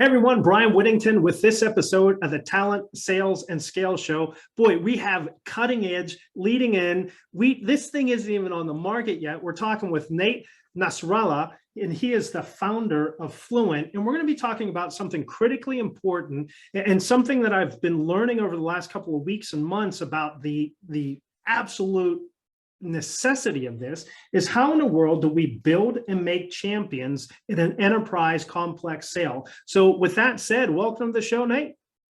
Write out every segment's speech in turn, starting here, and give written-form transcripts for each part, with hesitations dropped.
Hey everyone, Bryan Whittington with this episode of the Talent, Sales, and Scale Show. Boy, we have cutting edge, leading in. This thing isn't even on the market yet. We're talking with Nate Nasralla, and he is the founder of Fluint. And we're going to be talking about something critically important and something that I've been learning over the last couple of weeks and months about the absolute necessity of this is how in the world do we build and make champions in an enterprise complex sale? So with that said, welcome to the show, Nate.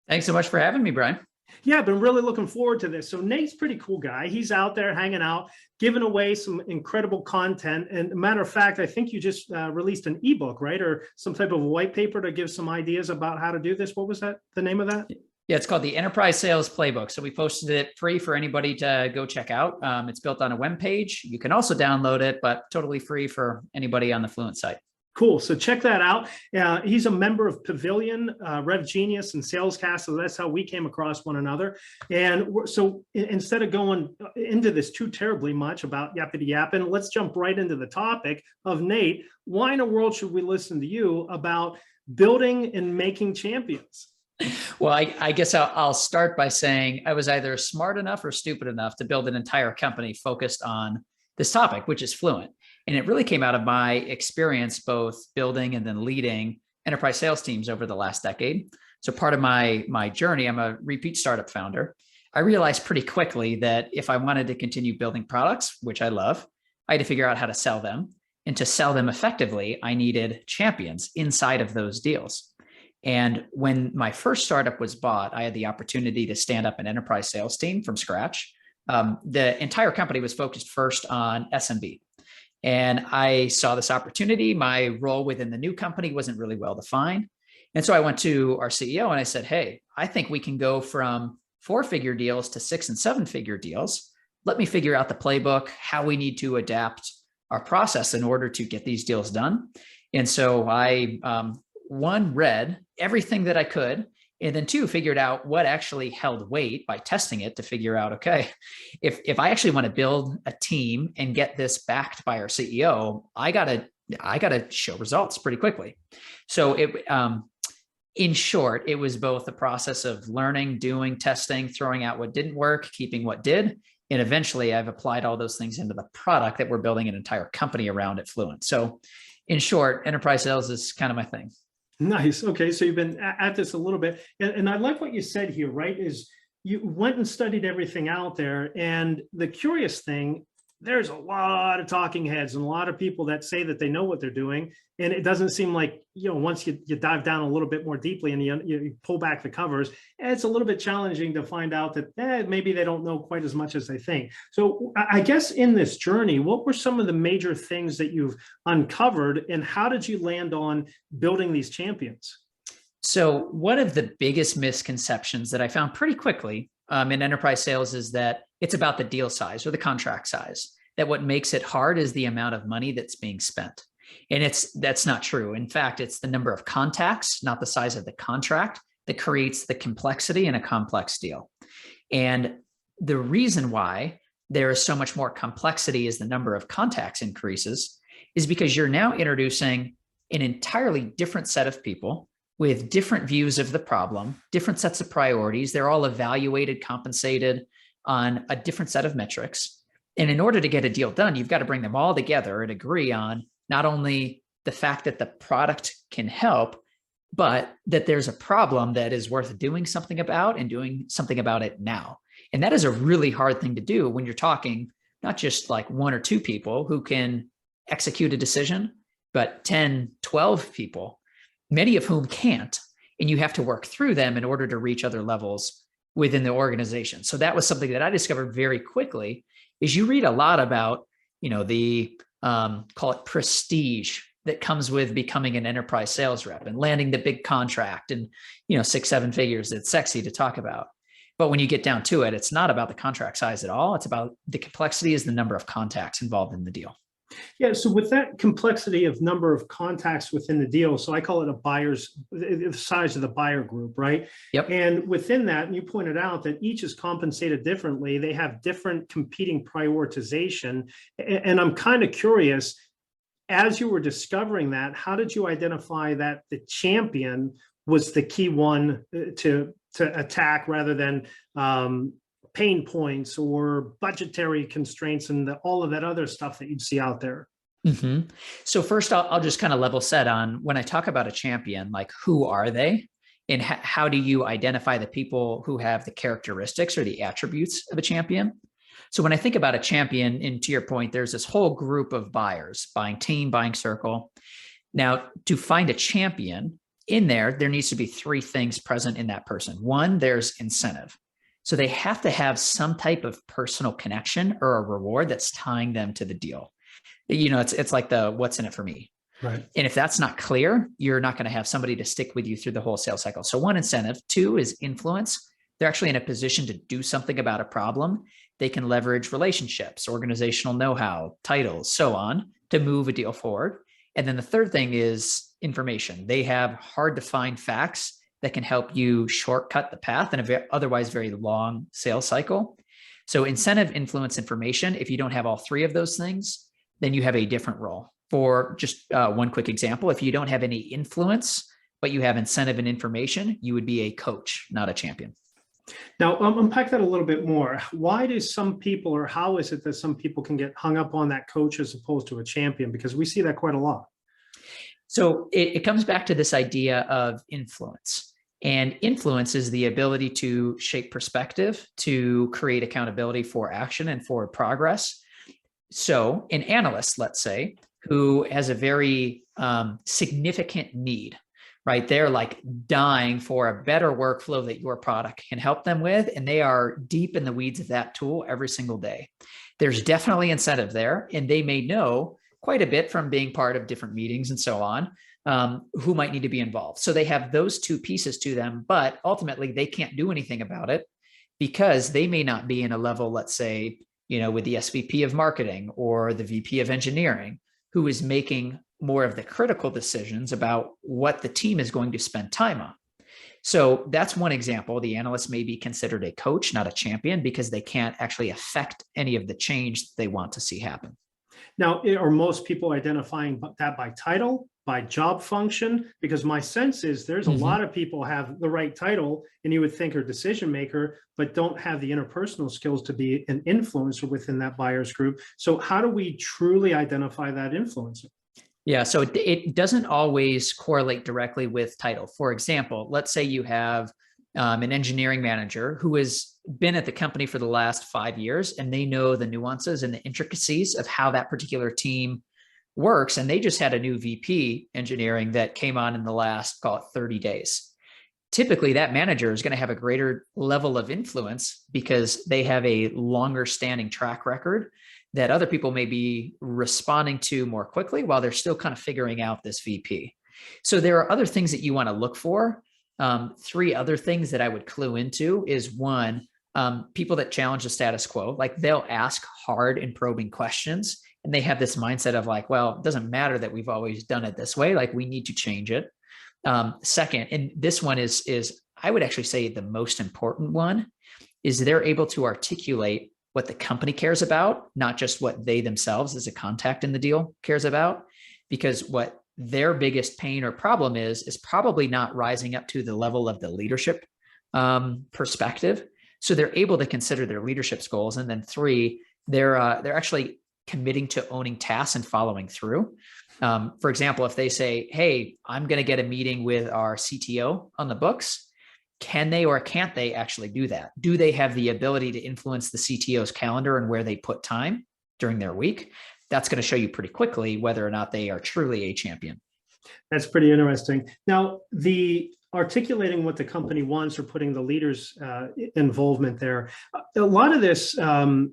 Thanks so much for having me, Bryan. Yeah, I've been really looking forward to this. So Nate's a pretty cool guy. He's out there hanging out, giving away some incredible content. And matter of fact, I think you just released an ebook, right? Or some type of white paper to give some ideas about how to do this. What was that? The name of that? Yeah, it's called the Enterprise Sales Playbook. So we posted it free for anybody to go check out. It's built on a web page. You can also download it, but totally free for anybody on the Fluint site. Cool. So check that out. He's a member of Pavilion, Rev Genius, and Salescast. So that's how we came across one another. And so instead of going into this too terribly much about yappity yapping, let's jump right into the topic of Nate. Why in the world should we listen to you about building and making champions? Well, I guess I'll start by saying I was either smart enough or stupid enough to build an entire company focused on this topic, which is Fluint. And it really came out of my experience, both building and then leading enterprise sales teams over the last decade. So part of my journey, I'm a repeat startup founder. I realized pretty quickly that if I wanted to continue building products, which I love, I had to figure out how to sell them. And to sell them effectively, I needed champions inside of those deals. And when my first startup was bought, I had the opportunity to stand up an enterprise sales team from scratch. The entire company was focused first on SMB. And I saw this opportunity. My role within the new company wasn't really well defined. And so I went to our CEO and I said, hey, I think we can go from 4-figure deals to 6- and 7-figure deals. Let me figure out the playbook, how we need to adapt our process in order to get these deals done. And so I, read everything that I could, and then 2, figured out what actually held weight by testing it to figure out, okay, if I actually want to build a team and get this backed by our CEO, I gotta show results pretty quickly. So in short, it was both the process of learning, doing, testing, throwing out what didn't work, keeping what did. And eventually I've applied all those things into the product that we're building an entire company around at Fluint. So in short, enterprise sales is kind of my thing. Nice. Okay. So you've been at this a little bit. And I like what you said here, right? Is you went and studied everything out there. And the curious thing, there's a lot of talking heads and a lot of people that say that they know what they're doing. And it doesn't seem like, once you dive down a little bit more deeply and you pull back the covers, it's a little bit challenging to find out that maybe they don't know quite as much as they think. So I guess in this journey, what were some of the major things that you've uncovered and how did you land on building these champions? So one of the biggest misconceptions that I found pretty quickly in enterprise sales is that it's about the deal size or the contract size, that what makes it hard is the amount of money that's being spent. And that's not true. In fact, it's the number of contacts, not the size of the contract, that creates the complexity in a complex deal. And the reason why there is so much more complexity as the number of contacts increases is because you're now introducing an entirely different set of people with different views of the problem, different sets of priorities. They're all evaluated, compensated on a different set of metrics. And in order to get a deal done, you've got to bring them all together and agree on not only the fact that the product can help, but that there's a problem that is worth doing something about and doing something about it now. And that is a really hard thing to do when you're talking not just like 1 or 2 people who can execute a decision, but 10, 12 people, many of whom can't, and you have to work through them in order to reach other levels within the organization. So that was something that I discovered very quickly. Is you read a lot about, the call it prestige that comes with becoming an enterprise sales rep and landing the big contract and 6-7 figures. It's sexy to talk about, but when you get down to it, it's not about the contract size at all. It's about the complexity is the number of contacts involved in the deal. Yeah. So with that complexity of number of contacts within the deal, so I call it the size of the buyer group, right? Yep. And within that, and you pointed out that each is compensated differently. They have different competing prioritization. And I'm kind of curious, as you were discovering that, how did you identify that the champion was the key one to attack, rather than pain points or budgetary constraints and all of that other stuff that you'd see out there? Mm-hmm. So first, I'll just kind of level set on when I talk about a champion, like who are they? And how do you identify the people who have the characteristics or the attributes of a champion? So when I think about a champion, and to your point, there's this whole group of buyers, buying team, buying circle. Now, to find a champion in there needs to be three things present in that person. One, there's incentive. So they have to have some type of personal connection or a reward that's tying them to the deal. It's like the what's in it for me. Right. And if that's not clear, you're not going to have somebody to stick with you through the whole sales cycle. So one, incentive. Two is influence. They're actually in a position to do something about a problem. They can leverage relationships, organizational know-how, titles, so on, to move a deal forward. And then the third thing is information. They have hard to find facts that can help you shortcut the path in a otherwise very long sales cycle. So incentive, influence, information. If you don't have all three of those things, then you have a different role. For just one quick example, if you don't have any influence, but you have incentive and information, you would be a coach, not a champion. Now, unpack that a little bit more. Why do some people, or how is it that some people can get hung up on that coach as opposed to a champion? Because we see that quite a lot. So it comes back to this idea of influence. And influence is the ability to shape perspective, to create accountability for action and for progress. So an analyst, let's say, who has a very significant need, right? They're like dying for a better workflow that your product can help them with, and they are deep in the weeds of that tool every single day. There's definitely incentive there, and they may know quite a bit from being part of different meetings and so on, who might need to be involved. So they have those two pieces to them, but ultimately they can't do anything about it because they may not be in a level, let's say, with the SVP of marketing or the VP of engineering, who is making more of the critical decisions about what the team is going to spend time on. So that's one example. The analyst may be considered a coach, not a champion, because they can't actually affect any of the change they want to see happen. Now, are most people identifying that by title, by job function? Because my sense is there's a lot of people have the right title and you would think are decision maker, but don't have the interpersonal skills to be an influencer within that buyer's group. So how do we truly identify that influencer? Yeah, so it doesn't always correlate directly with title. For example, let's say you have an engineering manager who has been at the company for the last 5 years, and they know the nuances and the intricacies of how that particular team works. And they just had a new VP engineering that came on in the last, call it 30 days. Typically, that manager is going to have a greater level of influence because they have a longer standing track record that other people may be responding to more quickly while they're still kind of figuring out this VP. So there are other things that you want to look for. Three other things that I would clue into is one, people that challenge the status quo, like they'll ask hard and probing questions, and they have this mindset of like, well, it doesn't matter that we've always done it this way. Like we need to change it. Second, and this one is I would actually say the most important one, is they're able to articulate what the company cares about, not just what they themselves as a contact in the deal cares about, because what their biggest pain or problem is probably not rising up to the level of the leadership perspective. So they're able to consider their leadership goals. And then three, they're actually committing to owning tasks and following through. For example, if they say, hey, I'm going to get a meeting with our CTO on the books, can they or can't they actually do that? Do they have the ability to influence the CTO's calendar and where they put time during their week? That's going to show you pretty quickly whether or not they are truly a champion. That's pretty interesting. Now, the articulating what the company wants or putting the leader's involvement there, a lot of this, a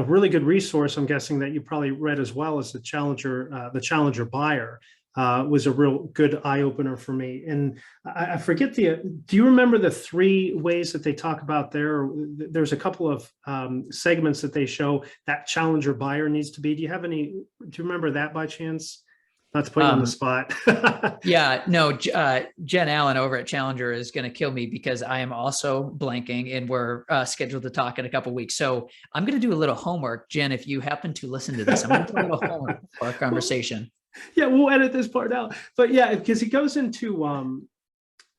really good resource, I'm guessing that you probably read as well, as the Challenger Buyer. Was a real good eye opener for me. And I forget do you remember the three ways that they talk about there? There's a couple of segments that they show that Challenger Buyer needs to be. Do you remember that by chance? Not to put you on the spot. Yeah, no, Jen Allen over at Challenger is going to kill me because I am also blanking, and we're scheduled to talk in a couple of weeks. So I'm going to do a little homework. Jen, if you happen to listen to this, I'm going to do a little homework for our conversation. Yeah, we'll edit this part out. But yeah, because he goes into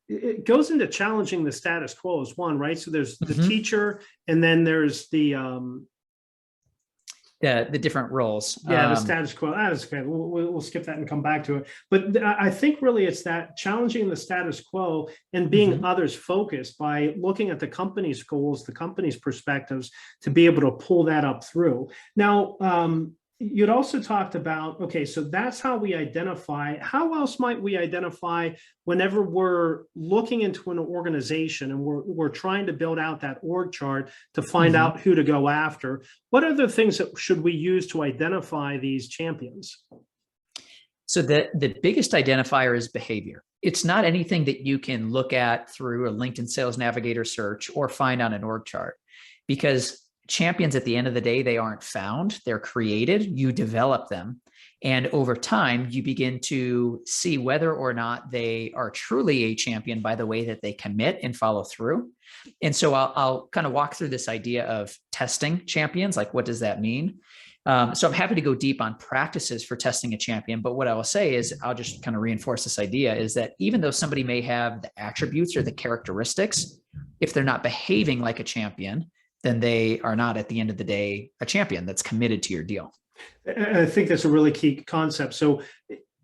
it goes into challenging the status quo as one, right? So there's the Mhm. teacher, and then there's the different roles. the status quo. That's okay. We'll skip that and come back to it. But I think really it's that challenging the status quo and being others focused by looking at the company's goals, the company's perspectives, to be able to pull that up through. Now, you'd also talked about, okay, so that's how we identify. How else might we identify whenever we're looking into an organization and we're trying to build out that org chart to find out who to go after? What other things that should we use to identify these champions? So the biggest identifier is behavior. It's not anything that you can look at through a LinkedIn Sales Navigator search or find on an org chart, because champions, at the end of the day, they aren't found, they're created, you develop them. And over time, you begin to see whether or not they are truly a champion by the way that they commit and follow through. And so I'll kind of walk through this idea of testing champions, like what does that mean? So I'm happy to go deep on practices for testing a champion, but what I will say is I'll just kind of reinforce this idea is that even though somebody may have the attributes or the characteristics, if they're not behaving like a champion, then they are not, at the end of the day, a champion that's committed to your deal. I think that's a really key concept. So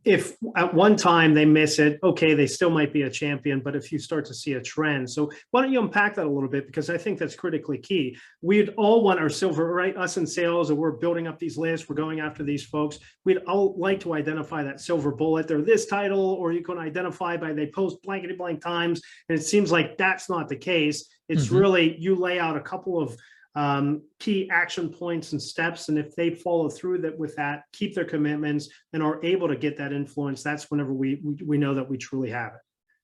if at one time they miss it, okay, they still might be a champion, but if you start to see a trend. So why don't you unpack that a little bit? Because I think that's critically key. We'd all want our silver, right? Us in sales, and we're building up these lists, we're going after these folks. We'd all like to identify that silver bullet. They're this title, or you can identify by they post blankety blank times. And it seems like that's not the case. It's really, you lay out a couple of key action points and steps, and if they follow through that with that, keep their commitments, and are able to get that influence, that's whenever we know that we truly have it.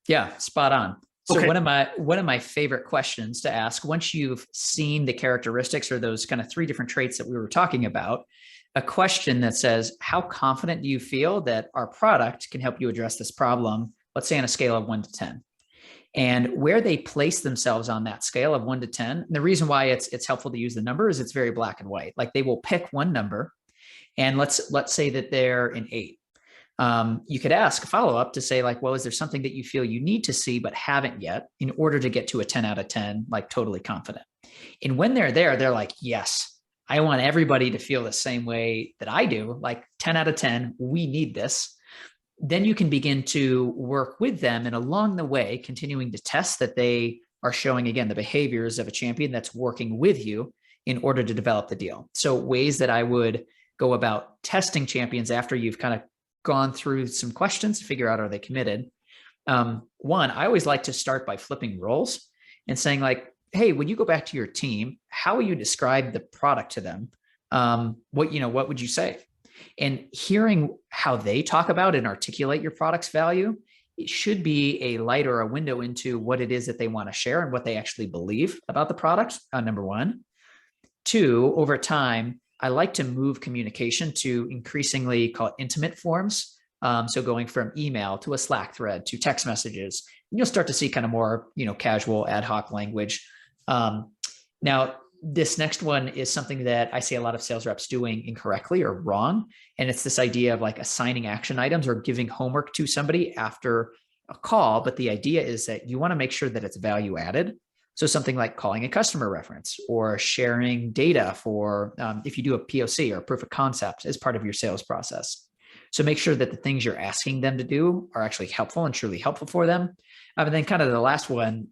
Yeah, spot on. So Okay. one of my favorite questions to ask, once you've seen the characteristics or those kind of 3 different traits that we were talking about, a question that says, how confident do you feel that our product can help you address this problem? Let's say on a scale of 1 to 10. And where they place themselves on that scale of 1 to 10. And the reason why it's helpful to use the number is it's very black and white. Like they will pick one number, and let's say that they're an 8. You could ask a follow-up to say like, well, is there something that you feel you need to see but haven't yet in order to get to a 10 out of 10, like totally confident? And when they're there, they're like, yes, I want everybody to feel the same way that I do, like 10 out of 10, we need this. Then you can begin to work with them, and along the way, continuing to test that they are showing, again, the behaviors of a champion that's working with you in order to develop the deal. So ways that I would go about testing champions after you've kind of gone through some questions to figure out, are they committed? One, I always like to start by flipping roles and saying like, hey, when you go back to your team, how will you describe the product to them? What would you say? And hearing how they talk about and articulate your product's value, it should be a light or a window into what it is that they want to share and what they actually believe about the product, number 1. 2, over time, I like to move communication to increasingly call it intimate forms. So going from email to a Slack thread to text messages, and you'll start to see kind of more, casual ad hoc language. Now, this next one is something that I see a lot of sales reps doing incorrectly or wrong. And it's this idea of like assigning action items or giving homework to somebody after a call. But the idea is that you want to make sure that it's value added. So something like calling a customer reference or sharing data for if you do a POC or proof of concept as part of your sales process. So make sure that the things you're asking them to do are actually helpful and truly helpful for them. And then kind of the last one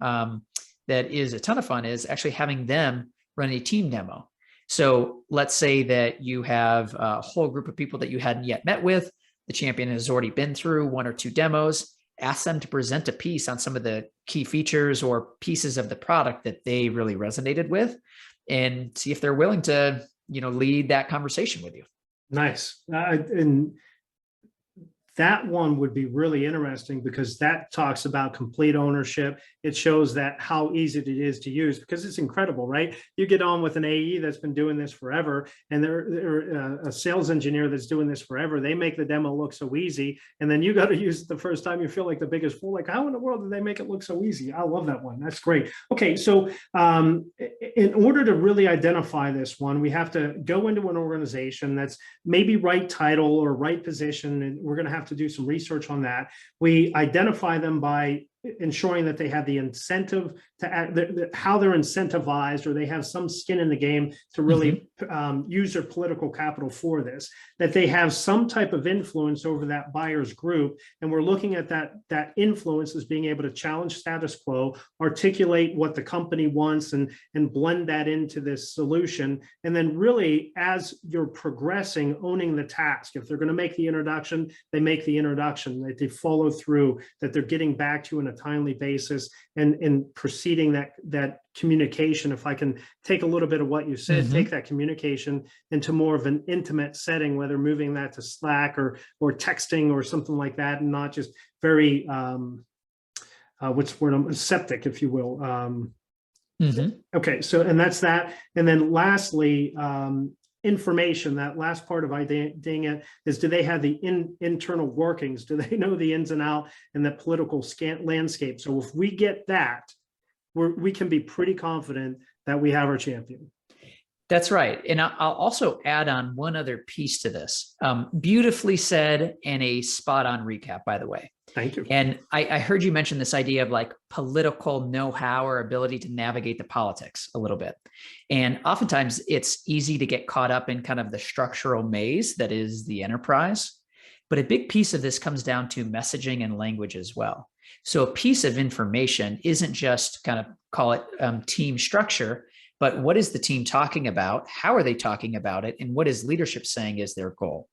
that is a ton of fun is actually having them run a team demo. So let's say that you have a whole group of people that you hadn't yet met with. The champion has already been through 1 or 2 demos. Ask them to present a piece on some of the key features or pieces of the product that they really resonated with, and see if they're willing to, lead that conversation with you. Nice. And that one would be really interesting because that talks about complete ownership. It shows that how easy it is to use, because it's incredible, right? You get on with an AE that's been doing this forever, and they're a sales engineer that's doing this forever. They make the demo look so easy, and then you got to use it the first time. You feel like the biggest fool. Like, how in the world did they make it look so easy? I love that one. That's great. Okay, so in order to really identify this one, we have to go into an organization that's maybe right title or right position, and we're going to have to do some research on that. We identify them by ensuring that they have the incentive to act, how they're incentivized, or they have some skin in the game to really use their political capital for this, that they have some type of influence over that buyer's group. And we're looking at that influence as being able to challenge status quo, articulate what the company wants, and blend that into this solution. And then really, as you're progressing, owning the task. If they're going to make the introduction, they make the introduction, that they follow through, that they're getting back to you in a timely basis, and proceeding that communication. If I can take a little bit of what you said, take that communication into more of an intimate setting, whether moving that to Slack or texting or something like that, and not just very what's the word, septic, if you will. Okay, so, and that's that. And then lastly, information, that last part of IDing it is, do they have the internal workings? Do they know the ins and outs and the political landscape? So if we get that, we can be pretty confident that we have our champion. That's right. And I'll also add on one other piece to this. Beautifully said, and a spot on recap, by the way. Thank you. And I heard you mention this idea of like political know-how or ability to navigate the politics a little bit. And oftentimes it's easy to get caught up in kind of the structural maze that is the enterprise. But a big piece of this comes down to messaging and language as well. So a piece of information isn't just kind of, call it team structure, but what is the team talking about? How are they talking about it? And what is leadership saying is their goal?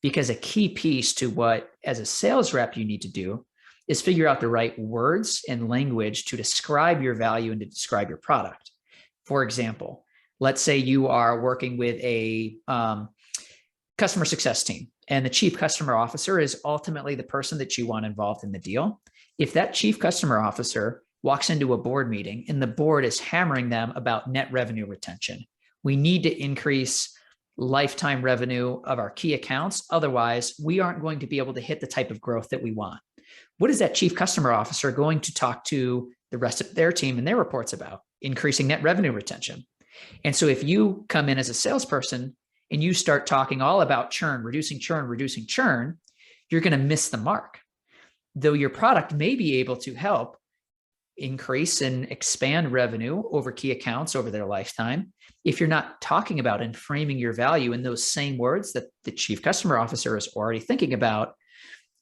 Because a key piece to what, as a sales rep, you need to do is figure out the right words and language to describe your value and to describe your product. For example, let's say you are working with a customer success team, and the chief customer officer is ultimately the person that you want involved in the deal. If that chief customer officer walks into a board meeting and the board is hammering them about net revenue retention, we need to increase lifetime revenue of our key accounts. Otherwise, we aren't going to be able to hit the type of growth that we want. What is that chief customer officer going to talk to the rest of their team and their reports about? Increasing net revenue retention. And so if you come in as a salesperson and you start talking all about churn, reducing churn, you're going to miss the mark. Though your product may be able to help increase and expand revenue over key accounts over their lifetime, if you're not talking about and framing your value in those same words that the chief customer officer is already thinking about,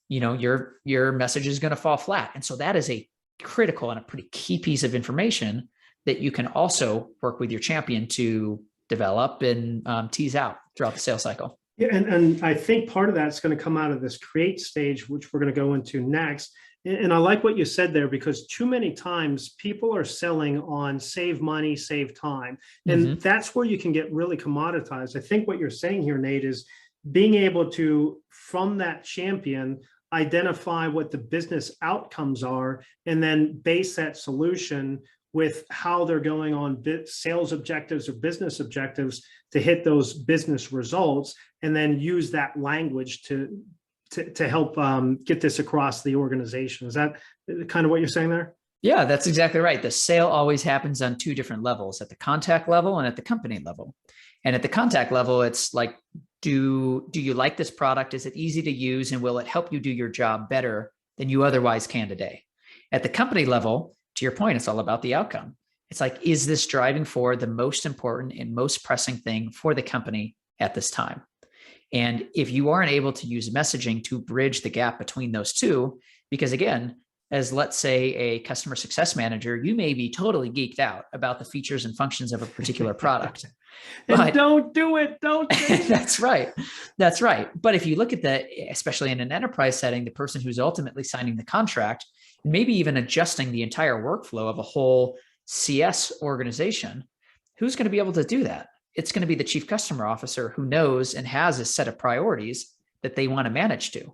your message is going to fall flat. And so that is a critical and a pretty key piece of information that you can also work with your champion to develop and tease out throughout the sales cycle. Yeah, and I think part of that's going to come out of this create stage, which we're going to go into next. And I like what you said there, because too many times people are selling on save money, save time. And that's where you can get really commoditized. I think what you're saying here, Nate, is being able to, from that champion, identify what the business outcomes are, and then base that solution with how they're going on sales objectives or business objectives to hit those business results, and then use that language to help get this across the organization. Is that kind of what you're saying there? Yeah, that's exactly right. The sale always happens on two different levels, at the contact level and at the company level. And at the contact level, it's like, do you like this product? Is it easy to use? And will it help you do your job better than you otherwise can today? At the company level, to your point, it's all about the outcome. It's like, is this driving forward the most important and most pressing thing for the company at this time? And if you aren't able to use messaging to bridge the gap between those two, because again, as let's say a customer success manager, you may be totally geeked out about the features and functions of a particular product. But don't do it. Don't do it. That's right. That's right. But if you look at especially in an enterprise setting, the person who's ultimately signing the contract, and maybe even adjusting the entire workflow of a whole CS organization, who's going to be able to do that? It's going to be the chief customer officer who knows and has a set of priorities that they want to manage to.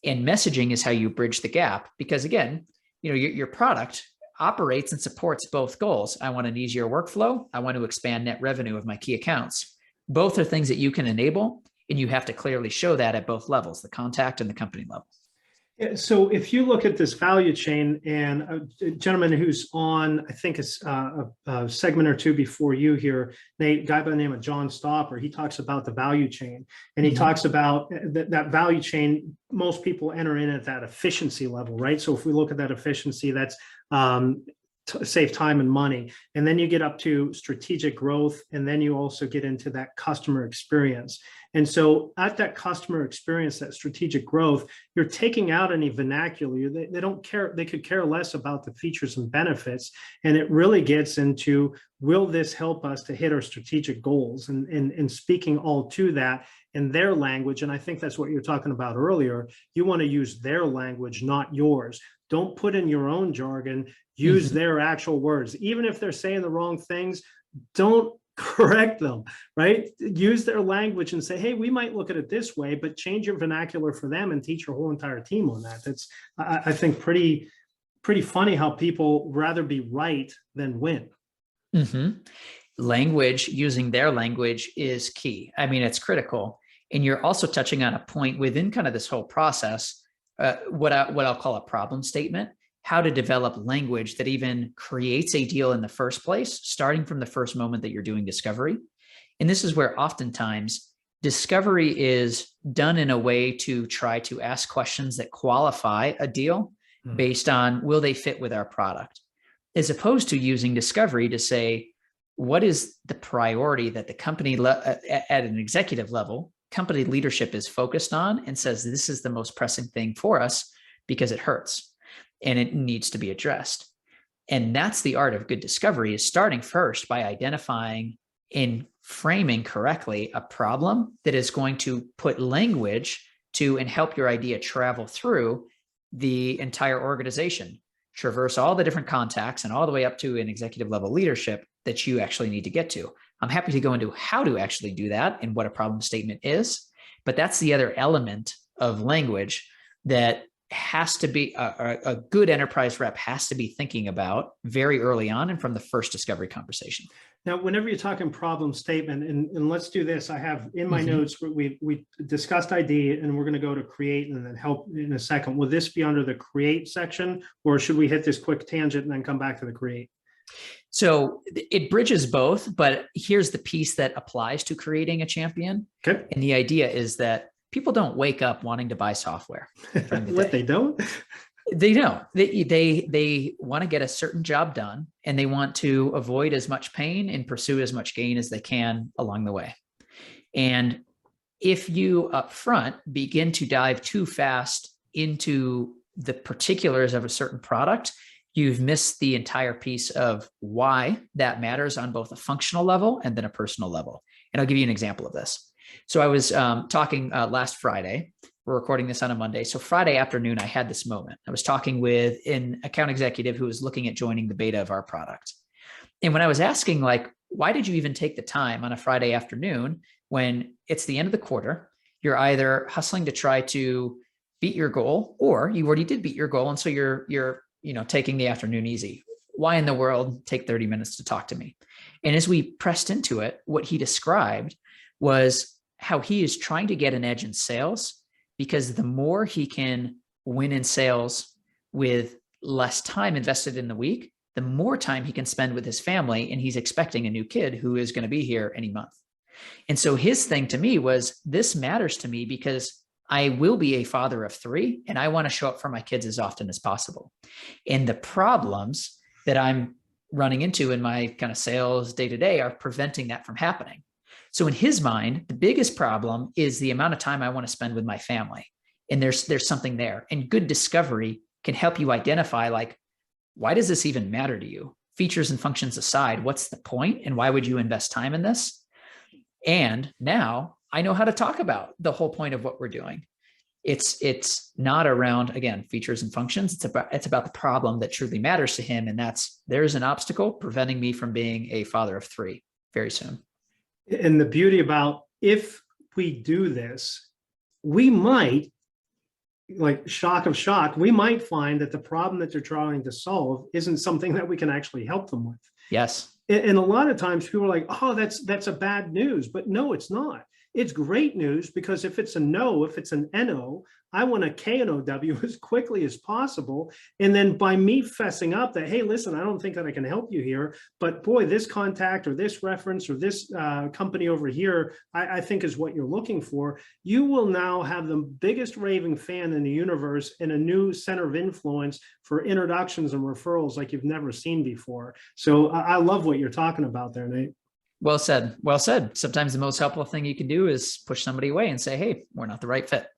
And messaging is how you bridge the gap, because again, your product operates and supports both goals. I want an easier workflow. I want to expand net revenue of my key accounts. Both are things that you can enable, and you have to clearly show that at both levels, the contact and the company level. Yeah, so if you look at this value chain, and a gentleman who's on, I think it's a segment or two before you here, Nate, a guy by the name of John Stopper, he talks about the value chain, and he talks about that value chain. Most people enter in at that efficiency level, right? So if we look at that efficiency, that's save time and money. And then you get up to strategic growth. And then you also get into that customer experience. And so at that customer experience, that strategic growth, you're taking out any vernacular. They don't care. They could care less about the features and benefits. And it really gets into, will this help us to hit our strategic goals? And speaking all to that in their language. And I think that's what you're talking about earlier. You want to use their language, not yours. Don't put in your own jargon, use their actual words. Even if they're saying the wrong things, don't correct them, right? Use their language and say, hey, we might look at it this way, but change your vernacular for them and teach your whole entire team on that. That's, I think, pretty funny how people rather be right than win. Language, using their language is key. I mean, it's critical. And you're also touching on a point within kind of this whole process, what I'll call a problem statement, how to develop language that even creates a deal in the first place, starting from the first moment that you're doing discovery. And this is where oftentimes discovery is done in a way to try to ask questions that qualify a deal based on, will they fit with our product? As opposed to using discovery to say, what is the priority that the company at an executive level, company leadership is focused on, and says, this is the most pressing thing for us because it hurts and it needs to be addressed. And that's the art of good discovery, is starting first by identifying and framing correctly a problem that is going to put language to and help your idea travel through the entire organization, traverse all the different contacts and all the way up to an executive level leadership that you actually need to get to. I'm happy to go into how to actually do that and what a problem statement is, but that's the other element of language that has to be a good enterprise rep has to be thinking about very early on and from the first discovery conversation. Now, whenever you're talking problem statement, and let's do this, I have in my notes, we discussed ID, and we're going to go to create and then help in a second. Will this be under the create section, or should we hit this quick tangent and then come back to the create? So it bridges both, but here's the piece that applies to creating a champion. Okay. And the idea is that people don't wake up wanting to buy software. What, they don't? They don't. They want to get a certain job done, and they want to avoid as much pain and pursue as much gain as they can along the way. And if you up front begin to dive too fast into the particulars of a certain product, you've missed the entire piece of why that matters on both a functional level and then a personal level. And I'll give you an example of this. So I was talking last Friday. We're recording this on a Monday. So Friday afternoon, I had this moment. I was talking with an account executive who was looking at joining the beta of our product. And when I was asking, like, why did you even take the time on a Friday afternoon when it's the end of the quarter? You're either hustling to try to beat your goal, or you already did beat your goal. And so you're taking the afternoon easy. Why in the world take 30 minutes to talk to me? And as we pressed into it, what he described was how he is trying to get an edge in sales, because the more he can win in sales with less time invested in the week, the more time he can spend with his family. And he's expecting a new kid who is going to be here any month. And so his thing to me was, this matters to me because I will be a father of 3, and I want to show up for my kids as often as possible. And the problems that I'm running into in my kind of sales day to day are preventing that from happening. So in his mind, the biggest problem is the amount of time I want to spend with my family. And there's something there. And good discovery can help you identify, like, why does this even matter to you? Features and functions aside, what's the point? And why would you invest time in this? And now I know how to talk about the whole point of what we're doing. It's not around, again, features and functions. It's about the problem that truly matters to him. And there's an obstacle preventing me from being a father of 3 very soon. And the beauty about, if we do this, we might, like, shock of shock, we might find that the problem that they're trying to solve isn't something that we can actually help them with. Yes. And a lot of times people are like, oh, that's a bad news, but no, it's not. it's great news, because if it's a no, if it's an NO, I want a KNOW as quickly as possible. And then by me fessing up that, hey, listen, I don't think that I can help you here, but boy, this contact or this reference or this company over here, I think is what you're looking for. You will now have the biggest raving fan in the universe and a new center of influence for introductions and referrals like you've never seen before. So I love what you're talking about there, Nate. Well said. Well said. Sometimes the most helpful thing you can do is push somebody away and say, hey, we're not the right fit.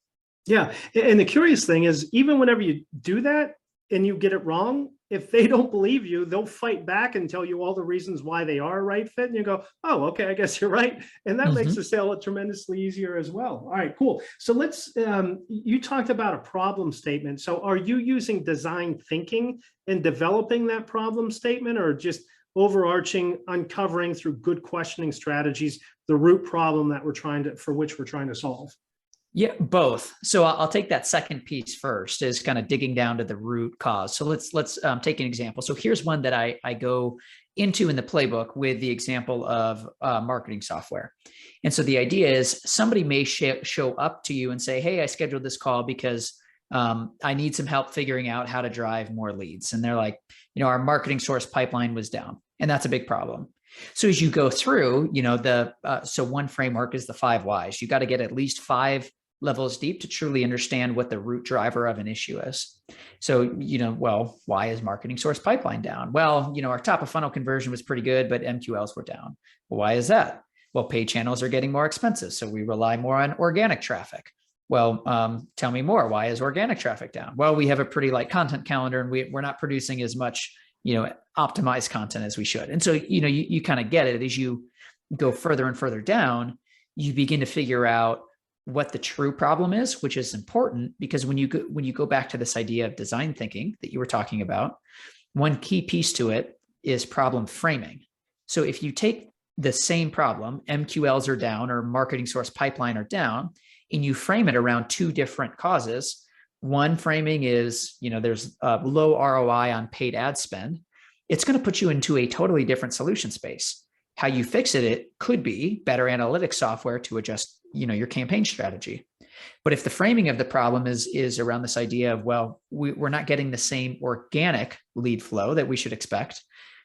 Yeah. And the curious thing is, even whenever you do that and you get it wrong, if they don't believe you, they'll fight back and tell you all the reasons why they are a right fit. And you go, oh, okay, I guess you're right. And that makes the sale tremendously easier as well. All right, cool. So let's, you talked about a problem statement. So are you using design thinking in developing that problem statement, or just overarching, uncovering through good questioning strategies, the root problem that for which we're trying to solve? Yeah, both. So I'll take that second piece first, is kind of digging down to the root cause. So let's take an example. So here's one that I go into in the playbook with the example of marketing software. And so the idea is, somebody may show up to you and say, hey, I scheduled this call because I need some help figuring out how to drive more leads. And they're like, our marketing source pipeline was down, and that's a big problem. So as you go through, so one framework is the 5 whys. You got to get at least 5 levels deep to truly understand what the root driver of an issue is. So, well, why is marketing source pipeline down? Well, our top of funnel conversion was pretty good, but MQLs were down. Well, why is that? Well, paid channels are getting more expensive, so we rely more on organic traffic. Well, tell me more. Why is organic traffic down? Well, we have a pretty light content calendar, and we're not producing as much, optimized content as we should. And so, you kind of get it. As you go further and further down, you begin to figure out what the true problem is, which is important, because when you go back to this idea of design thinking that you were talking about, one key piece to it is problem framing. So if you take the same problem, MQLs are down or marketing source pipeline are down, and you frame it around 2 different causes. One framing is, there's a low ROI on paid ad spend. It's going to put you into a totally different solution space. How you fix it could be better analytics software to adjust, your campaign strategy. But if the framing of the problem is around this idea of, well, we're not getting the same organic lead flow that we should expect,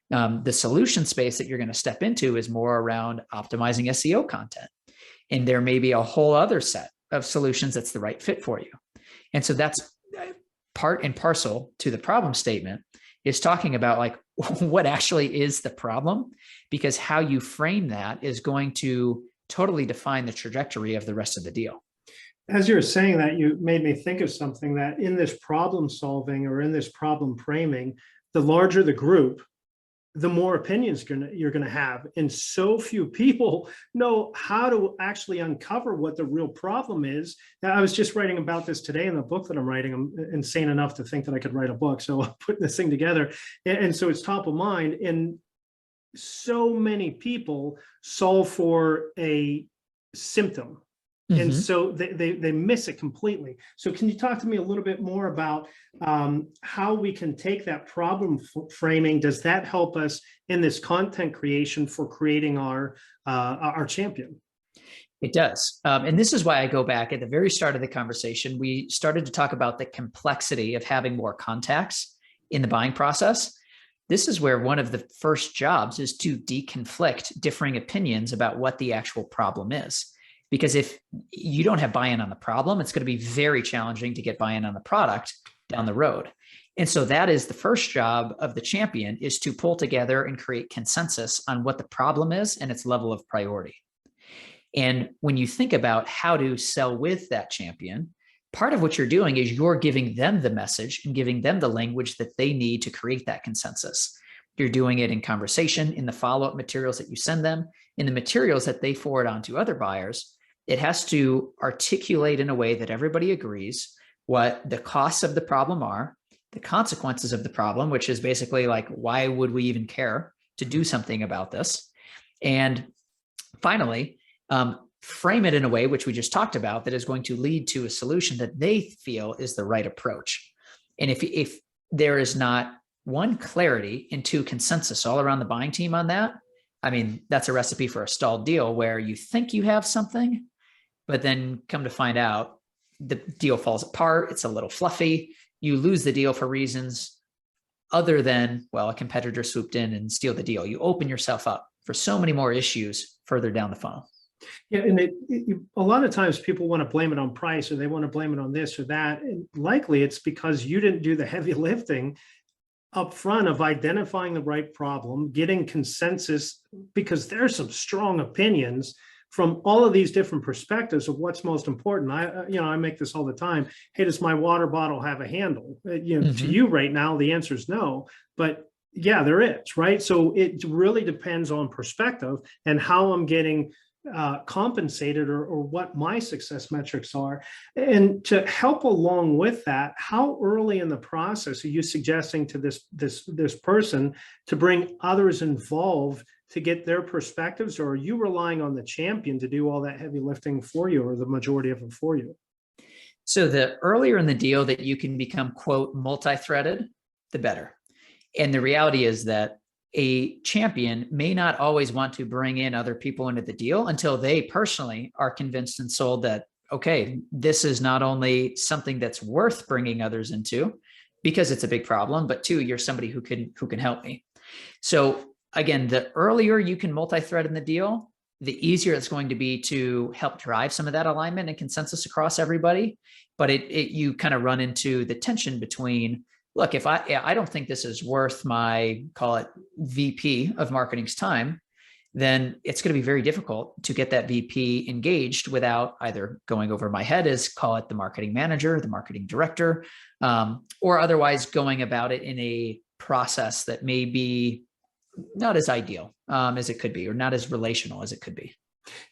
the solution space that you're going to step into is more around optimizing SEO content. And there may be a whole other set of solutions that's the right fit for you. And so that's part and parcel to the problem statement, is talking about like what actually is the problem, because how you frame that is going to totally define the trajectory of the rest of the deal. As you're saying that, you made me think of something, that in this problem solving or in this problem framing, the larger the group, the more opinions you're going to have. And so few people know how to actually uncover what the real problem is. Now, I was just writing about this today in the book that I'm writing. I'm insane enough to think that I could write a book. So I'm putting this thing together. And so it's top of mind. And so many people solve for a symptom. And so they miss it completely. So can you talk to me a little bit more about how we can take that problem framing? Does that help us in this content creation for creating our champion? It does. And this is why I go back at the very start of the conversation. We started to talk about the complexity of having more contacts in the buying process. This is where one of the first jobs is to deconflict differing opinions about what the actual problem is. Because if you don't have buy-in on the problem, it's going to be very challenging to get buy-in on the product down the road. And so that is the first job of the champion, is to pull together and create consensus on what the problem is and its level of priority. And when you think about how to sell with that champion, part of what you're doing is you're giving them the message and giving them the language that they need to create that consensus. You're doing it in conversation, in the follow-up materials that you send them, in the materials that they forward on to other buyers. It has to articulate in a way that everybody agrees what the costs of the problem are, the consequences of the problem, which is basically like, why would we even care to do something about this? And finally, frame it in a way, which we just talked about, that is going to lead to a solution that they feel is the right approach. And if there is not 1, clarity, and 2, consensus all around the buying team on that, I mean, that's a recipe for a stalled deal, where you think you have something, but then come to find out the deal falls apart. It's a little fluffy. You lose the deal for reasons other than, well, a competitor swooped in and steal the deal. You open yourself up for so many more issues further down the funnel. Yeah, and a lot of times people want to blame it on price, or they want to blame it on this or that. And likely it's because you didn't do the heavy lifting up front of identifying the right problem, getting consensus, because there's some strong opinions from all of these different perspectives of what's most important. I make this all the time. Hey, does my water bottle have a handle? To you right now, the answer is no, but yeah, there is, right? So it really depends on perspective and how I'm getting compensated, or what my success metrics are. And to help along with that, how early in the process are you suggesting to this person to bring others involved to get their perspectives, or are you relying on the champion to do all that heavy lifting for you, or the majority of it for you? So the earlier in the deal that you can become, quote, multi-threaded, the better. And the reality is that a champion may not always want to bring in other people into the deal until they personally are convinced and sold that, okay, this is not only something that's worth bringing others into because it's a big problem, but two, you're somebody who can help me. So again, the earlier you can multi-thread in the deal, the easier it's going to be to help drive some of that alignment and consensus across everybody. But you kind of run into the tension between, look, if I don't think this is worth my, call it VP of marketing's time, then it's going to be very difficult to get that VP engaged without either going over my head as, call it the marketing manager, the marketing director, or otherwise going about it in a process that may be not as ideal as it could be, or not as relational as it could be.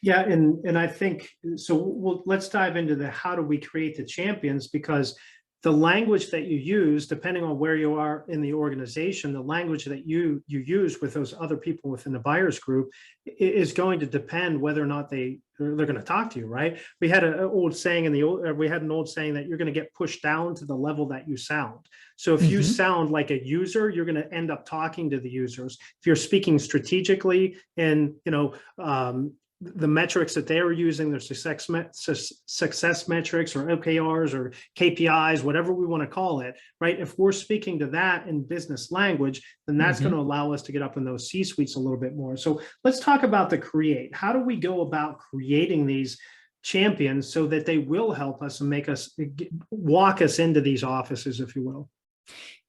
Yeah, and I think so. Let's dive into how do we create the champions, because the language that you use, depending on where you are in the organization, the language that you use with those other people within the buyers group is going to depend whether or not they're going to talk to you, right? We had an old saying that you're going to get pushed down to the level that you sound. So if you sound like a user, you're going to end up talking to the users. If you're speaking strategically and, the metrics that they were using, their success metrics or OKRs or KPIs, whatever we want to call it, right? If we're speaking to that in business language, then that's going to allow us to get up in those C-suites a little bit more. So let's talk about the create. How do we go about creating these champions so that they will help us and walk us into these offices, if you will?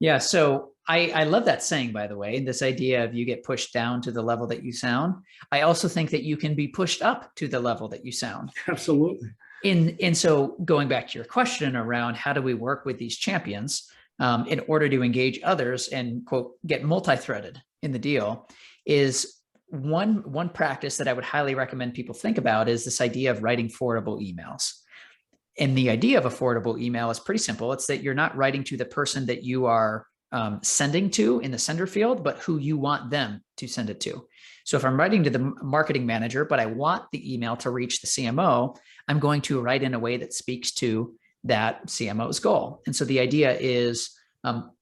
Yeah. So I love that saying, by the way, this idea of you get pushed down to the level that you sound. I also think that you can be pushed up to the level that you sound. Absolutely. And so going back to your question around how do we work with these champions in order to engage others and, quote, get multi-threaded in the deal, is one practice that I would highly recommend people think about is this idea of writing forwardable emails. And the idea of a forwardable email is pretty simple. It's that you're not writing to the person that you are sending to in the sender field, but who you want them to send it to. So if I'm writing to the marketing manager, but I want the email to reach the CMO, I'm going to write in a way that speaks to that CMO's goal. And so the idea is,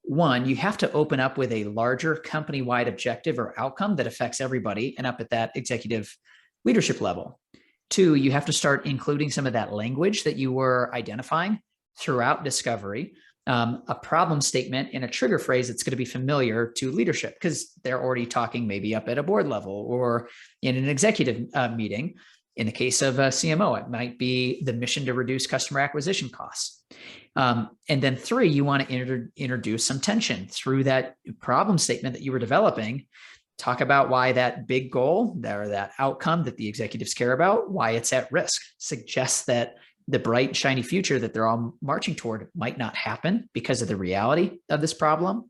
one, you have to open up with a larger company-wide objective or outcome that affects everybody and up at that executive leadership level. Two, you have to start including some of that language that you were identifying throughout discovery, a problem statement and a trigger phrase that's going to be familiar to leadership because they're already talking maybe up at a board level or in an executive meeting. In the case of a CMO, it might be the mission to reduce customer acquisition costs. And then three, you want to introduce some tension through that problem statement that you were developing. Talk about why that big goal or that outcome that the executives care about, why it's at risk. Suggest that the bright, shiny future that they're all marching toward might not happen because of the reality of this problem.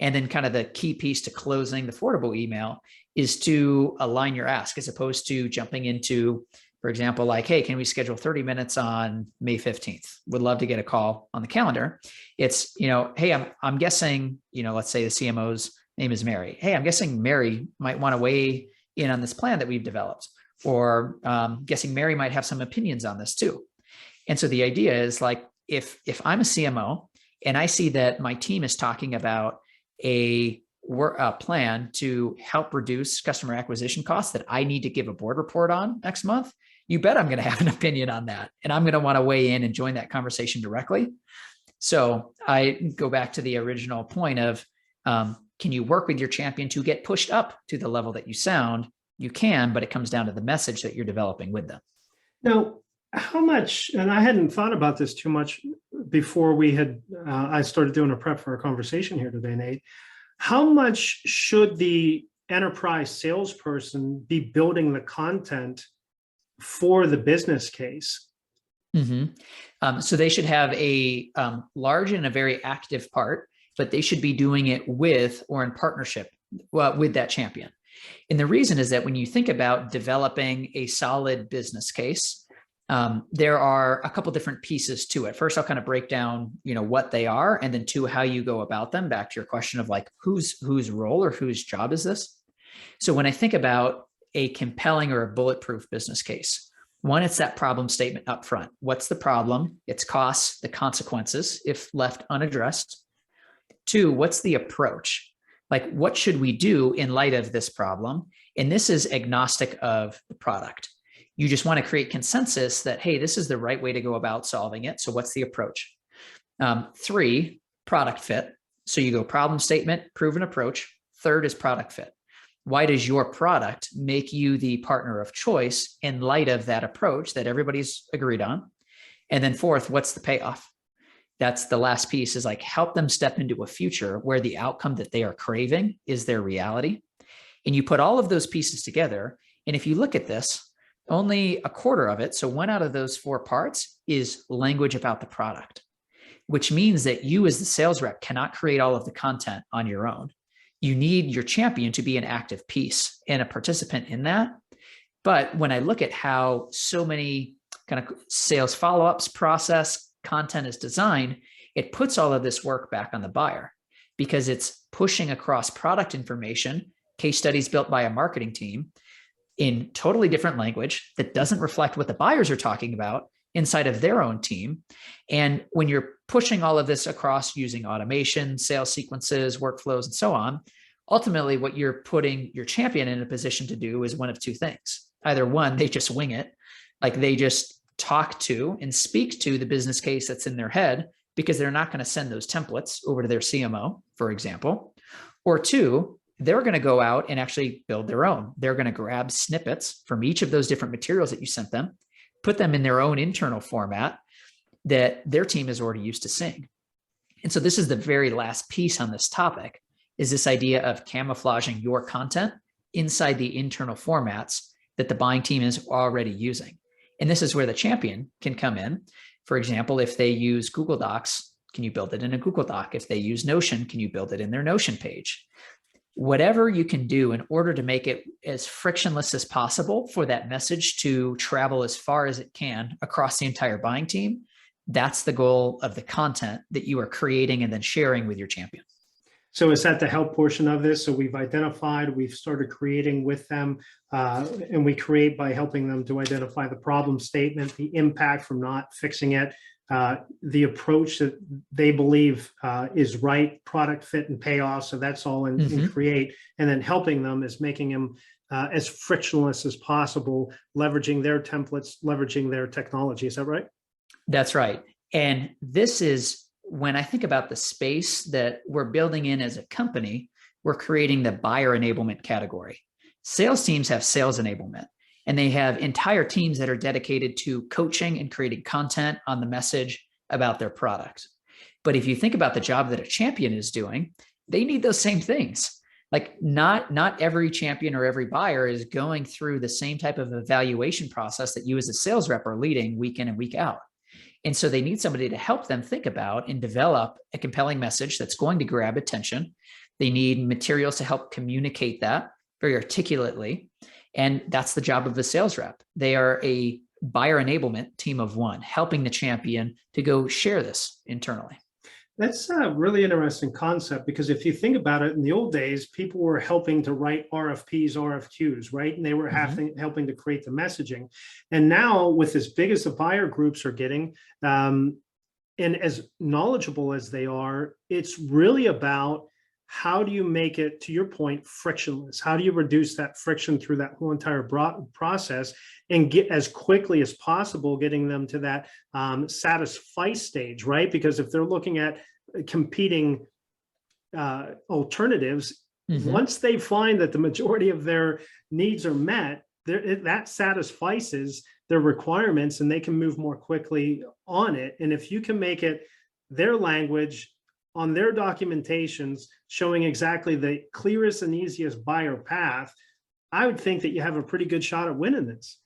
And then kind of the key piece to closing the forwardable email is to align your ask as opposed to jumping into, for example, like, hey, can we schedule 30 minutes on May 15th? Would love to get a call on the calendar. It's, hey, I'm guessing, let's say the CMO's name is Mary. Hey, I'm guessing Mary might want to weigh in on this plan that we've developed, or guessing Mary might have some opinions on this too. And so the idea is like, if I'm a CMO and I see that my team is talking about a plan to help reduce customer acquisition costs that I need to give a board report on next month, you bet I'm going to have an opinion on that. And I'm going to want to weigh in and join that conversation directly. So I go back to the original point of, can you work with your champion to get pushed up to the level that you sound? You can, but it comes down to the message that you're developing with them. Now, how much, and I hadn't thought about this too much before I started doing a prep for our conversation here today, Nate. How much should the enterprise salesperson be building the content for the business case? So they should have a large and a very active part, but they should be doing it with or in partnership with that champion. And the reason is that when you think about developing a solid business case, there are a couple different pieces to it. First, I'll kind of break down, what they are, and then two, how you go about them. Back to your question of like, whose role or whose job is this? So when I think about a compelling or a bulletproof business case, one, it's that problem statement up front. What's the problem? Its costs, the consequences, if left unaddressed. Two, what's the approach? Like, what should we do in light of this problem? And this is agnostic of the product. You just want to create consensus that, hey, this is the right way to go about solving it. So what's the approach? Three, product fit. So you go problem statement, proven approach. Third is product fit. Why does your product make you the partner of choice in light of that approach that everybody's agreed on? And then fourth, what's the payoff? That's the last piece, is like, help them step into a future where the outcome that they are craving is their reality. And you put all of those pieces together. And if you look at this, only a quarter of it, so one out of those four parts, is language about the product, which means that you as the sales rep cannot create all of the content on your own. You need your champion to be an active piece and a participant in that. But when I look at how so many kind of sales follow-ups process content is designed, it puts all of this work back on the buyer, because it's pushing across product information, case studies built by a marketing team in totally different language that doesn't reflect what the buyers are talking about inside of their own team. And when you're pushing all of this across using automation, sales sequences, workflows, and so on, ultimately what you're putting your champion in a position to do is one of two things. Either one, they just wing it, like they just talk to and speak to the business case that's in their head, because they're not going to send those templates over to their CMO, for example. Or two, they're going to go out and actually build their own. They're going to grab snippets from each of those different materials that you sent them, put them in their own internal format that their team is already used to seeing. And so this is the very last piece on this topic, is this idea of camouflaging your content inside the internal formats that the buying team is already using. And this is where the champion can come in. For example, if they use Google Docs, can you build it in a Google Doc? If they use Notion, can you build it in their Notion page? Whatever you can do in order to make it as frictionless as possible for that message to travel as far as it can across the entire buying team, that's the goal of the content that you are creating and then sharing with your champion. So is that the help portion of this? So we've started creating with them, and we create by helping them to identify the problem statement, the impact from not fixing it, the approach that they believe is right, product fit and payoff. So that's all in create, and then helping them is making them as frictionless as possible, leveraging their templates, leveraging their technology. Is that right? That's right. And this is, when I think about the space that we're building in as a company, we're creating the buyer enablement category. Sales teams have sales enablement, and they have entire teams that are dedicated to coaching and creating content on the message about their product. But if you think about the job that a champion is doing, they need those same things. Like not every champion or every buyer is going through the same type of evaluation process that you as a sales rep are leading week in and week out. And so they need somebody to help them think about and develop a compelling message that's going to grab attention. They need materials to help communicate that very articulately. And that's the job of the sales rep. They are a buyer enablement team of one, helping the champion to go share this internally. That's a really interesting concept, because if you think about it, in the old days, people were helping to write RFPs, RFQs, right? And they were helping to create the messaging. And now, with as big as the buyer groups are getting, and as knowledgeable as they are, it's really about how do you make it, to your point, frictionless? How do you reduce that friction through that whole entire process and get as quickly as possible getting them to that satisfy stage, right? Because if they're looking at competing alternatives, once they find that the majority of their needs are met, that satisfies their requirements and they can move more quickly on it. And if you can make it their language on their documentations showing exactly the clearest and easiest buyer path, I would think that you have a pretty good shot at winning this.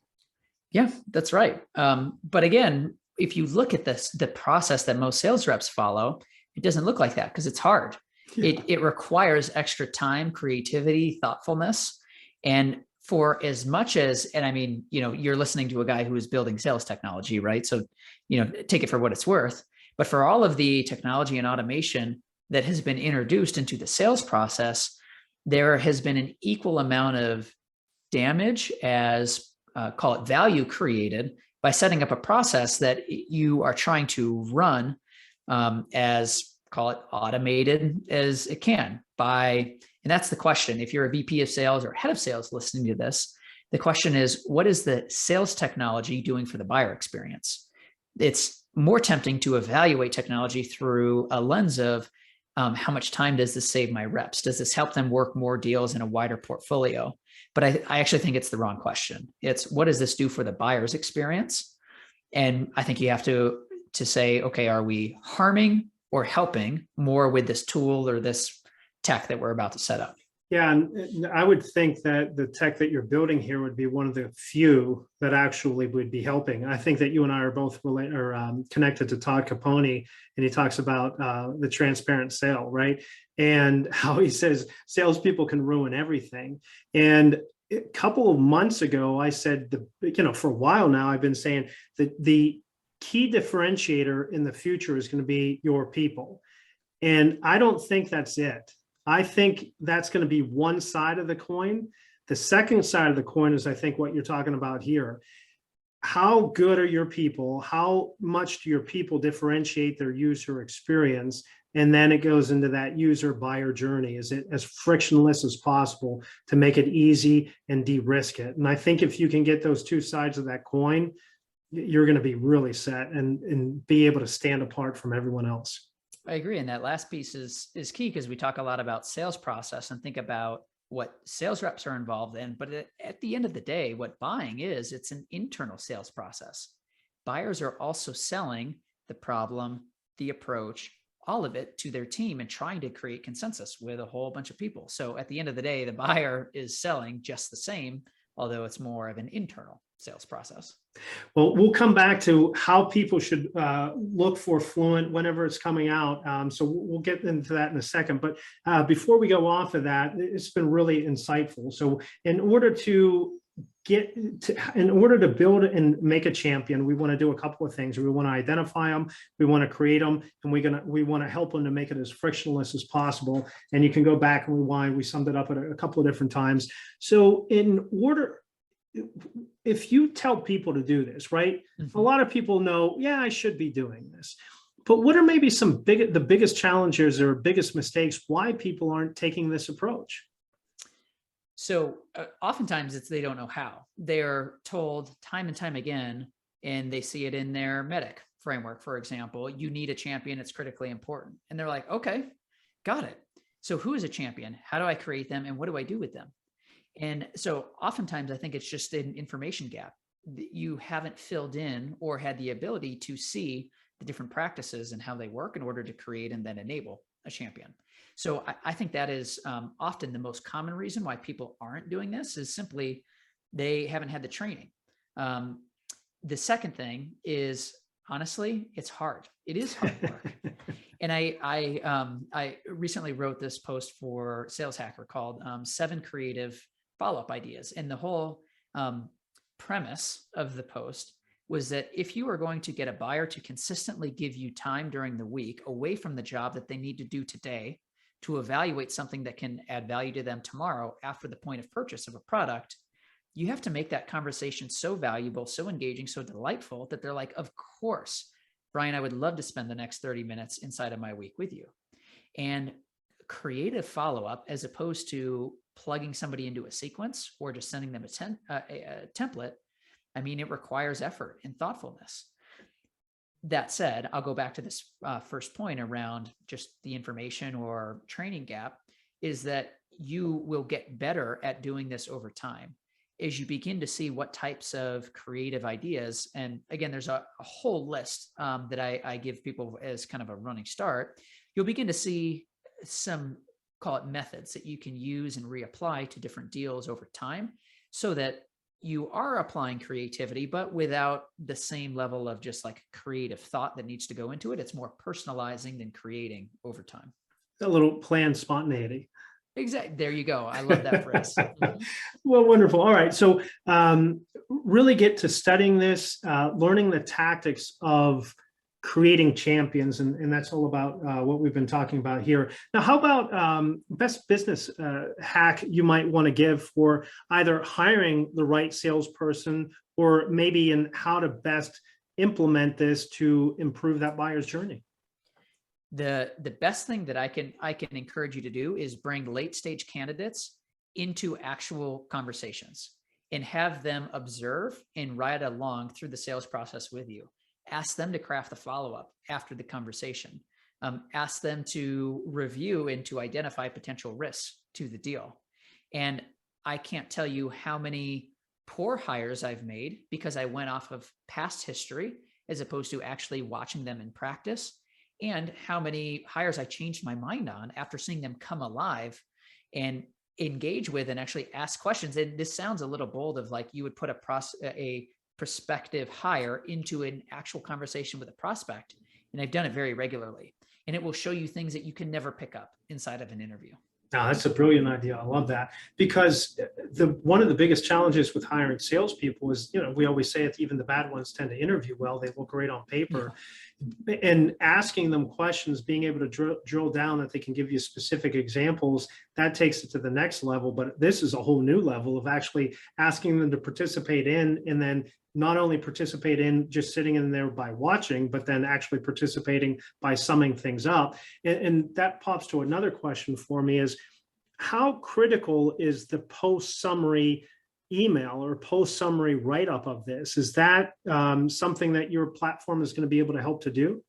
Yeah, that's right. But again, if you look at the process that most sales reps follow, it doesn't look like that because it's hard. Yeah. It requires extra time, creativity, thoughtfulness. And for as much as, and I mean, you're listening to a guy who is building sales technology, right? So, take it for what it's worth. But for all of the technology and automation that has been introduced into the sales process, there has been an equal amount of damage as call it value created by setting up a process that you are trying to run as call it automated as it can and that's the question. If you're a VP of sales or head of sales listening to this, the question is, what is the sales technology doing for the buyer experience? It's more tempting to evaluate technology through a lens of how much time does this save my reps? Does this help them work more deals in a wider portfolio? But I actually think it's the wrong question. It's what does this do for the buyer's experience? And I think you have to say, okay, are we harming or helping more with this tool or this tech that we're about to set up? Yeah, and I would think that the tech that you're building here would be one of the few that actually would be helping. I think that you and I are both connected to Todd Capone, and he talks about the transparent sale, right? And how he says salespeople can ruin everything. And a couple of months ago, I said, for a while now, I've been saying that the key differentiator in the future is going to be your people. And I don't think that's it. I think that's going to be one side of the coin. The second side of the coin is, I think, what you're talking about here. How good are your people? How much do your people differentiate their user experience? And then it goes into that user buyer journey. Is it as frictionless as possible to make it easy and de-risk it? And I think if you can get those two sides of that coin, you're going to be really set and be able to stand apart from everyone else. I agree. And that last piece is key because we talk a lot about sales process and think about what sales reps are involved in. But at the end of the day, what buying is, it's an internal sales process. Buyers are also selling the problem, the approach, all of it to their team and trying to create consensus with a whole bunch of people. So at the end of the day, the buyer is selling just the same, although it's more of an internal sales process. Well, we'll come back to how people should look for Fluint whenever it's coming out. So we'll get into that in a second. But before we go off of that, it's been really insightful. So in order to build and make a champion, we want to do a couple of things. We want to identify them, we want to create them, and we want to help them to make it as frictionless as possible. And you can go back and rewind. We summed it up at a couple of different times. So if you tell people to do this, right? Mm-hmm. A lot of people know, yeah, I should be doing this. But what are maybe the biggest challenges or biggest mistakes why people aren't taking this approach? So oftentimes they don't know how. They're told time and time again, and they see it in their MEDDIC framework, for example, you need a champion, it's critically important. And they're like, okay, got it. So who is a champion? How do I create them? And what do I do with them? And so oftentimes I think it's just an information gap. You haven't filled in or had the ability to see the different practices and how they work in order to create and then enable a champion. So I think that is often the most common reason why people aren't doing this is simply they haven't had the training. The second thing is, honestly, it's hard. It is hard work. And I recently wrote this post for Sales Hacker called 7 Creative Follow-up Ideas. And the whole premise of the post was that if you are going to get a buyer to consistently give you time during the week away from the job that they need to do today to evaluate something that can add value to them tomorrow after the point of purchase of a product, you have to make that conversation so valuable, so engaging, so delightful that they're like, of course, Bryan, I would love to spend the next 30 minutes inside of my week with you. And creative follow-up as opposed to plugging somebody into a sequence or just sending them a template, I mean, it requires effort and thoughtfulness. That said, I'll go back to this first point around just the information or training gap, is that you will get better at doing this over time as you begin to see what types of creative ideas. And again, there's a whole list that I give people as kind of a running start. You'll begin to see some, call it methods, that you can use and reapply to different deals over time, so that you are applying creativity, but without the same level of just like creative thought that needs to go into it. It's more personalizing than creating over time. A little planned spontaneity. Exactly. There you go. I love that phrase. Well, wonderful. All right. So really get to studying this, learning the tactics of creating champions. And that's all about what we've been talking about here. Now, how about best business hack you might want to give for either hiring the right salesperson, or maybe in how to best implement this to improve that buyer's journey? The best thing that I can encourage you to do is bring late stage candidates into actual conversations and have them observe and ride along through the sales process with you. Ask them to craft the follow-up after the conversation. Ask them to review and to identify potential risks to the deal. And I can't tell you how many poor hires I've made because I went off of past history as opposed to actually watching them in practice, and how many hires I changed my mind on after seeing them come alive and engage with and actually ask questions. And this sounds a little bold, of like you would put a prospective hire into an actual conversation with a prospect. And I've done it very regularly. And it will show you things that you can never pick up inside of an interview. Now, that's a brilliant idea. I love that, because one of the biggest challenges with hiring salespeople is, we always say it, even the bad ones tend to interview well. They look great on paper. Yeah. And asking them questions, being able to drill down that they can give you specific examples, that takes it to the next level. But this is a whole new level of actually asking them to participate in, and then not only participate in just sitting in there by watching, but then actually participating by summing things up. And that pops to another question for me is, how critical is the post-summary email or post-summary write-up of this? Is that something that your platform is going to be able to help to do?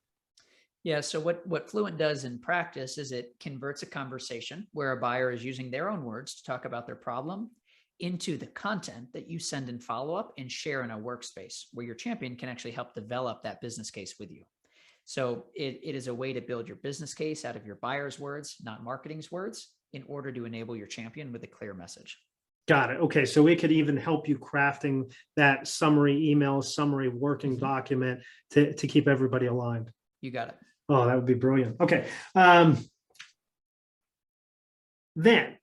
Yeah. So what Fluint does in practice is it converts a conversation where a buyer is using their own words to talk about their problem into the content that you send in follow-up and share in a workspace where your champion can actually help develop that business case with you. So it is a way to build your business case out of your buyer's words, not marketing's words, in order to enable your champion with a clear message. Got it. Okay. So we could even help you crafting that summary email, summary working document to keep everybody aligned. You got it. Oh, that would be brilliant. Okay. Then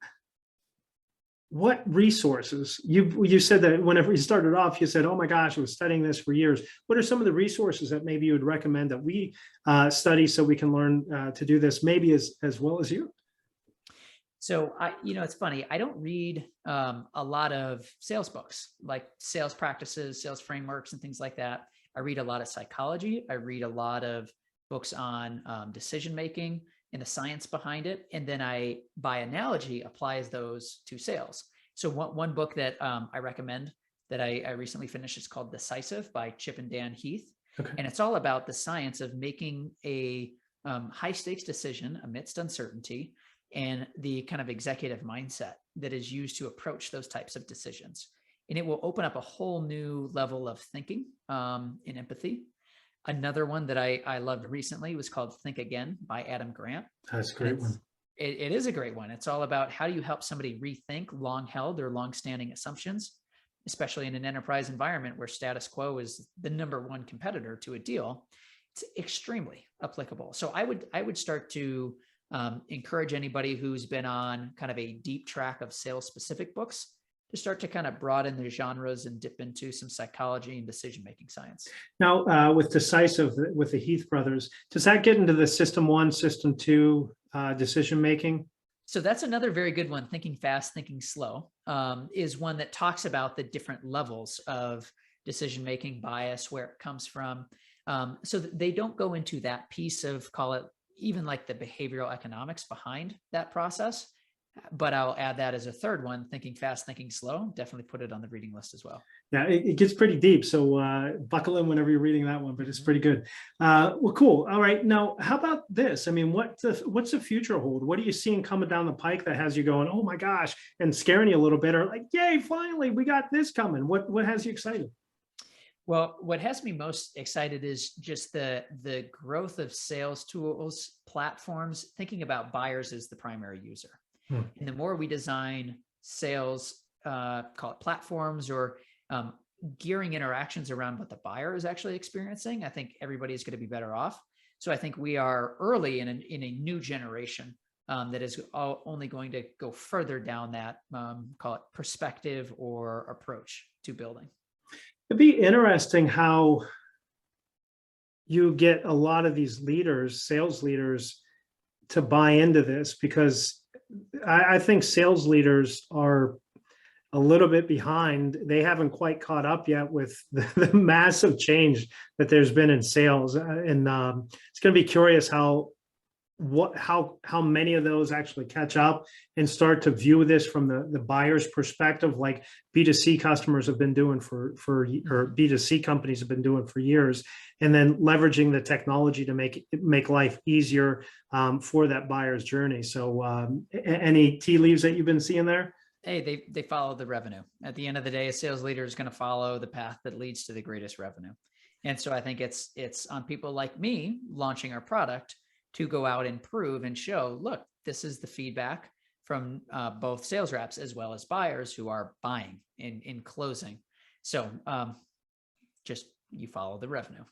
what resources, you said that whenever you started off, you said, oh my gosh, I was studying this for years. What are some of the resources that maybe you would recommend that we study so we can learn to do this maybe as well as you? So it's funny. I don't read a lot of sales books, like sales practices, sales frameworks, and things like that. I read a lot of psychology. I read a lot of books on decision-making and the science behind it. And then I, by analogy, applies those to sales. So one book that I recommend that I recently finished is called Decisive by Chip and Dan Heath. Okay. And it's all about the science of making a high stakes decision amidst uncertainty, and the kind of executive mindset that is used to approach those types of decisions. And it will open up a whole new level of thinking and empathy. Another one that I loved recently was called Think Again by Adam Grant. That's a great one. It is a great one. It's all about how do you help somebody rethink long-held or long-standing assumptions, especially in an enterprise environment where status quo is the number one competitor to a deal. It's extremely applicable. So I would start to encourage anybody who's been on kind of a deep track of sales specific books to start to kind of broaden their genres and dip into some psychology and decision-making science. Now, with Decisive, with the Heath brothers, does that get into the system 1, system 2 decision-making? So that's another very good one. Thinking fast, thinking slow is one that talks about the different levels of decision-making bias, where it comes from. So they don't go into that piece of, call it, even like the behavioral economics behind that process. But I'll add that as a third one, thinking fast, thinking slow. Definitely put it on the reading list as well. Yeah, it gets pretty deep. So buckle in whenever you're reading that one, but it's pretty good. Well, cool. All right. Now, how about this? I mean, what's the future hold? What are you seeing coming down the pike that has you going, oh my gosh, and scaring you a little bit, or like, yay, finally, we got this coming? What has you excited? Well, what has me most excited is just the growth of sales tools, platforms, thinking about buyers as the primary user. And the more we design sales, call it platforms or gearing interactions around what the buyer is actually experiencing, I think everybody's going to be better off. So I think we are early in a new generation that is only going to go further down that, call it perspective or approach to building. It'd be interesting how you get a lot of these leaders, sales leaders, to buy into this, because I think sales leaders are a little bit behind. They haven't quite caught up yet with the massive change that there's been in sales. And it's going to be curious how many of those actually catch up and start to view this from the buyer's perspective, like B2C customers have been doing or B2C companies have been doing for years, and then leveraging the technology to make life easier for that buyer's journey. So any tea leaves that you've been seeing there? Hey, they follow the revenue. At the end of the day, a sales leader is going to follow the path that leads to the greatest revenue. And so I think it's on people like me launching our product to go out and prove and show, look, this is the feedback from both sales reps as well as buyers who are buying in closing. So just you follow the revenue.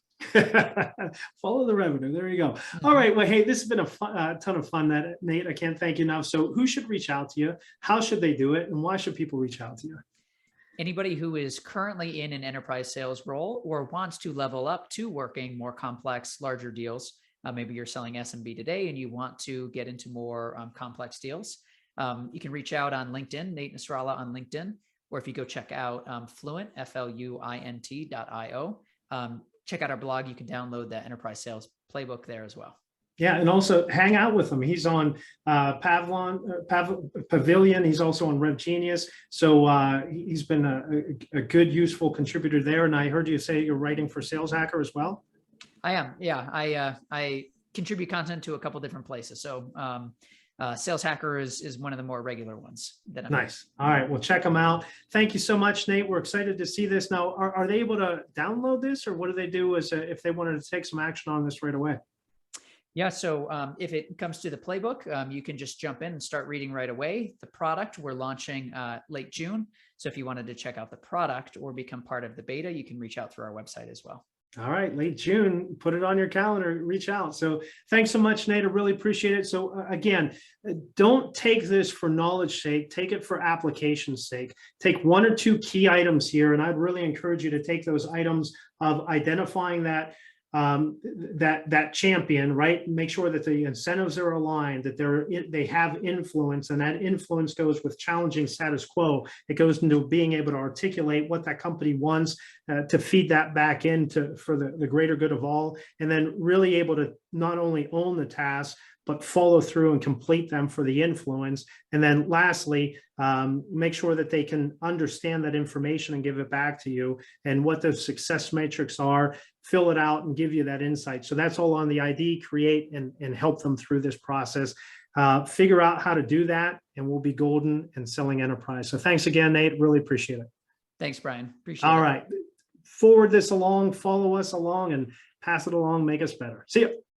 Follow the revenue. There you go. All right. Well, hey, this has been a ton of fun, Nate. I can't thank you enough. So who should reach out to you? How should they do it? And why should people reach out to you? Anybody who is currently in an enterprise sales role or wants to level up to working more complex, larger deals. Maybe you're selling SMB today and you want to get into more complex deals. You can reach out on LinkedIn, Nate Nasralla on LinkedIn, or if you go check out Fluint, FLUINT.io. Check out our blog. You can download the enterprise sales playbook there as well. Yeah, and also hang out with him. He's on Pavilion. He's also on Rev Genius. So he's been a good, useful contributor there. And I heard you say you're writing for Sales Hacker as well. I am. Yeah, I contribute content to a couple different places. So Sales Hacker is one of the more regular ones that I'm nice. All right. Well, check them out. Thank you so much, Nate. We're excited to see this. Now, are they able to download this, or what do they do if they wanted to take some action on this right away? Yeah. So if it comes to the playbook, you can just jump in and start reading right away. The product we're launching late June. So if you wanted to check out the product or become part of the beta, you can reach out through our website as well. All right, late June, put it on your calendar, reach out. So thanks so much, Nate. I really appreciate it. So again, don't take this for knowledge sake, take it for application's sake. Take one or two key items here, and I'd really encourage you to take those items of identifying that champion, right? Make sure that the incentives are aligned, that they have influence, and that influence goes with challenging status quo. It goes into being able to articulate what that company wants, to feed that back for the greater good of all, and then really able to not only own the task, but follow through and complete them for the influence. And then lastly, make sure that they can understand that information and give it back to you, and what those success metrics are, fill it out and give you that insight. So that's all on the ID, create and help them through this process. Figure out how to do that, and we'll be golden and selling enterprise. So thanks again, Nate. Really appreciate it. Thanks, Brian. Appreciate it. All right. Forward this along, follow us along, and pass it along, make us better. See you.